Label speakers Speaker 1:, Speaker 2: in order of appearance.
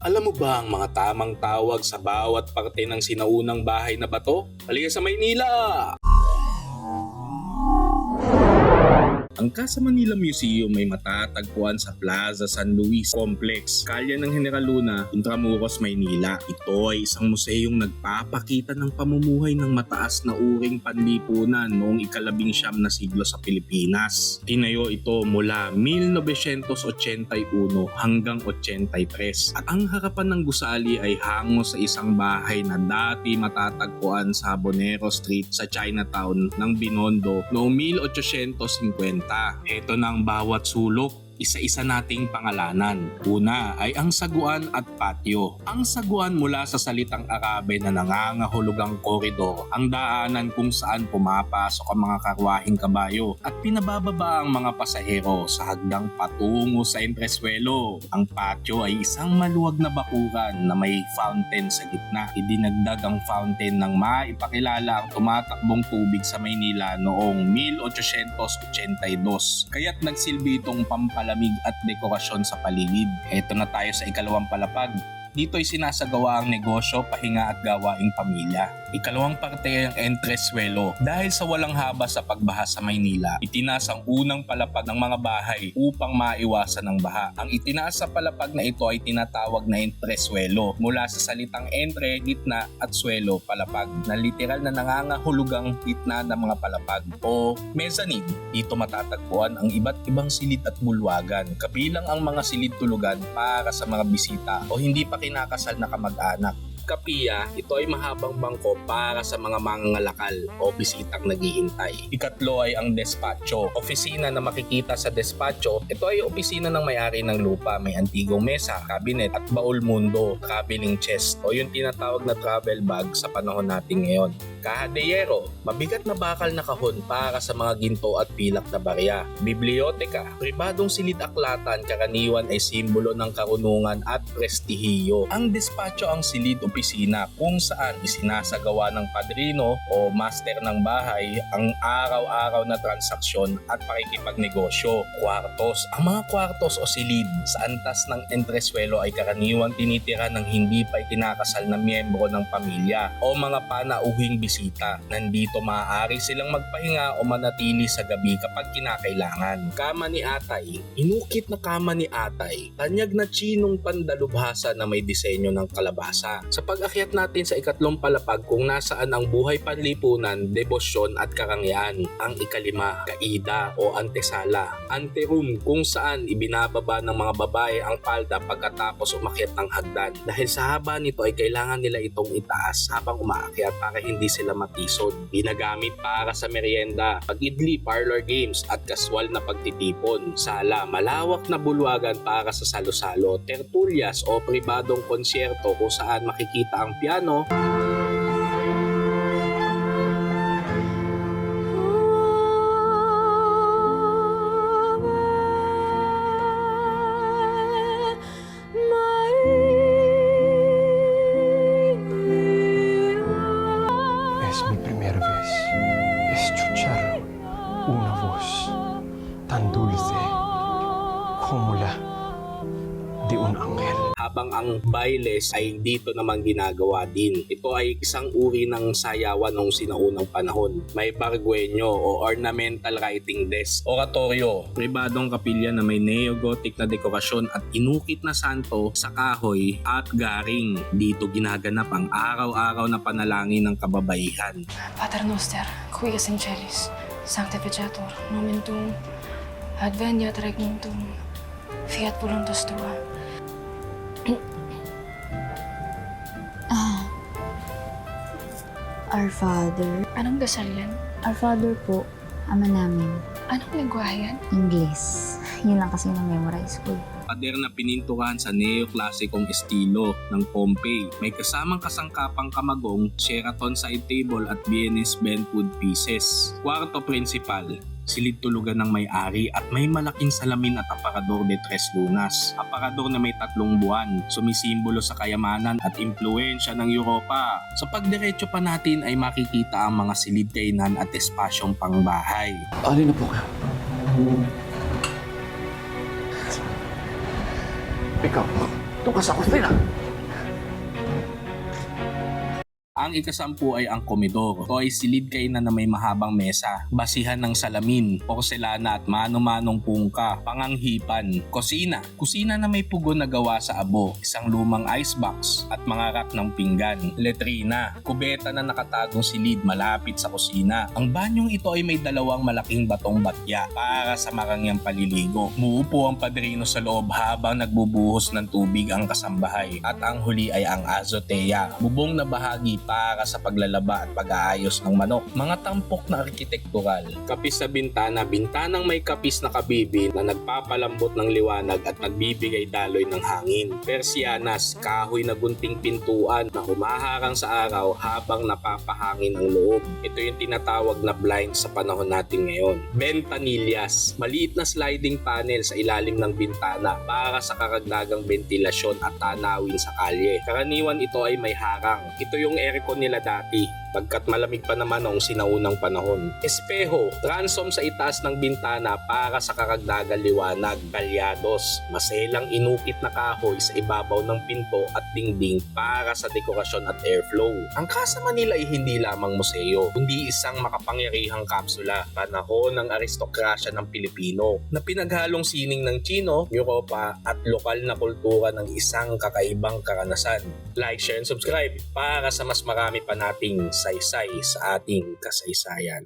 Speaker 1: Alam mo ba ang mga tamang tawag sa bawat parte ng sinaunang bahay na bato? Halika sa Maynila! Ang Casa Manila Museum ay matatagpuan sa Plaza San Luis Complex, kalye ng General Luna, Intramuros, Maynila. Ito ay isang museyong nagpapakita ng pamumuhay ng mataas na uring panlipunan noong ika-19 na siglo sa Pilipinas. Tinayo ito mula 1981 hanggang 83 at ang harapan ng gusali ay hango sa isang bahay na dati matatagpuan sa Bonero Street sa Chinatown ng Binondo noong 1850. Ito na ang bawat sulok. Isa-isa nating pangalanan. Una ay ang saguan at patio. Ang saguan mula sa salitang Arabe na nangangahulugang koridor, ang daanan kung saan pumapasok ang mga karwahing kabayo at pinabababa ang mga pasahero sa hagdang patungo sa entreswelo. Ang patio ay isang maluwag na bakuran na may fountain sa gitna. Idinagdag ang fountain ng maipakilala ang tumatakbong tubig sa Maynila noong 1882. Kaya't nagsilbi itong pampalamig at dekorasyon sa paligid. Eto na tayo sa ikalawang palapag. Dito ay sinasagawa ang negosyo, pahinga at gawaing pamilya. Ikalawang parte ay ang entreswelo. Dahil sa walang haba sa pagbaha sa Maynila, itinaas ang unang palapag ng mga bahay upang maiwasan ang baha. Ang itinaas sa palapag na ito ay tinatawag na entreswelo mula sa salitang entre, gitna at swelo, palapag, na literal na nangangahulugang gitna ng mga palapag o mezzanine. Dito matatagpuan ang iba't ibang silid at bulwagan, kabilang ang mga silid tulugan para sa mga bisita o hindi pa kinakasal na kamag-anak. Kapiya, ito ay mahabang bangko para sa mga mangangalakal o bisitang naghihintay. Ikatlo ay ang despacho. Opisina na makikita sa despacho, ito ay opisina ng may-ari ng lupa. May antigong mesa, cabinet at baul mundo, traveling chest o yung tinatawag na travel bag sa panahon natin ngayon. Kahadeyero, mabigat na bakal na kahon para sa mga ginto at pilak na barya. Biblioteka, pribadong silid-aklatan karaniwan ay simbolo ng karunungan at prestihiyo. Ang despacho ang silid opisina kung saan isinasagawa ng padrino o master ng bahay ang araw-araw na transaksyon at pakikipagnegosyo. Kwartos, ang mga kwartos o silid sa antas ng entreswelo ay karaniwang tinitira ng hindi pa ikinakasal na miyembro ng pamilya o mga panauhing bisita. Nandito maaari silang magpahinga o manatili sa gabi kapag kinakailangan. Kama ni Atay, inukit na kama ni Atay, tanyag na chinong pandalubhasa na may disenyo ng kalabasa. Sa pag-akyat natin sa ikatlong palapag kung nasaan ang buhay panlipunan, debosyon at karangyaan. Ang ikalima, kaida o antesala. Anteroom kung saan ibinababa ng mga babae ang palda pagkatapos umakyat ng hagdan. Dahil sa haba nito ay kailangan nila itong itaas habang umaakyat para hindi sila matisod. Ginagamit para sa merienda, pag-idli, parlor games at kaswal na pagtitipon. Sala, malawak na bulwagan para sa salo-salo, tertulyas o pribadong konsyerto kung saan makikita ang piano,
Speaker 2: Es mi primera vez escuchar una voz tan dulce como la de un ángel.
Speaker 1: habang ang bailes ay dito naman ginagawa din. Ito ay isang uri ng sayawan noong sinaunang panahon. May barguenyo o ornamental writing desk. Oratorio, pribadong kapilya na may neo-gothic na dekorasyon at inukit na santo sa kahoy at garing. Dito ginaganap ang araw-araw na panalangin ng kababaihan.
Speaker 3: Pater Noster, qui es in celis, sanctificetur nomen tuum, adveniat regnum tuum, fiat voluntas tua.
Speaker 4: Our Father.
Speaker 3: Anong dasal yan?
Speaker 4: Our Father po, Ama namin.
Speaker 3: Anong lengguwahe yan?
Speaker 4: English. Yun lang kasi yung memorize ko.
Speaker 1: Pader na pininturahan sa neoklasikong estilo ng Pompey. May kasamang kasangkapang kamagong, Sheraton side table at Viennese bentwood pieces. Kwarto principal, silid tulugan ng may-ari at may malaking salamin at aparador de tres lunas. Aparador na may 3 buwan, sumisimbolo sa kayamanan at impluensya ng Europa. Sa pagdiretso pa natin ay makikita ang mga silid kainan at espasyong pangbahay.
Speaker 2: Alin na po kayo? Ikaw, Doon ka sa kusina.
Speaker 1: Ang ikasampu ay ang komedor. Ito ay silid kainan na may mahabang mesa, basihan ng salamin, porselana at mano-manong pungka, panganghipan, kusina. Kusina na may pugon na gawa sa abo, isang lumang icebox at mga rack ng pinggan, letrina, kubeta na nakatagong silid malapit sa kusina. Ang banyong ito ay may dalawang malaking batong batya para sa marangyang paliligo. Muupo ang padrino sa loob habang nagbubuhos ng tubig ang kasambahay at ang huli ay ang azotea, bubong na bahagi para sa paglalaba at pag-aayos ng manok. Mga tampok na arkitektural. Kapis sa bintana, bintanang may kapis na kabibi na nagpapalambot ng liwanag at nagbibigay daloy ng hangin. Persianas, kahoy na gunting pintuan na humaharang sa araw habang napapahangin ang loob. Ito yung tinatawag na blind sa panahon natin ngayon. Ventanillas, maliit na sliding panel sa ilalim ng bintana para sa karagdagang ventilasyon at tanawin sa kalye. Karaniwan ito ay may harang. Ito yung aircon nila dati, pagkat malamig pa naman noong sinaunang panahon. Espeho, transom sa itaas ng bintana para sa karagdagang liwanag. Kalyados, maselang inukit na kahoy sa ibabaw ng pinto at dingding para sa dekorasyon at airflow. Ang Casa Manila ay hindi lamang museo, kundi isang makapangyarihang kapsula, panahon ng aristokrasya ng Pilipino, na pinaghalong sining ng Chino, Europa at lokal na kultura ng isang kakaibang karanasan. Like, share, and subscribe para sa mas marami pa nating saysay sa ating kasaysayan.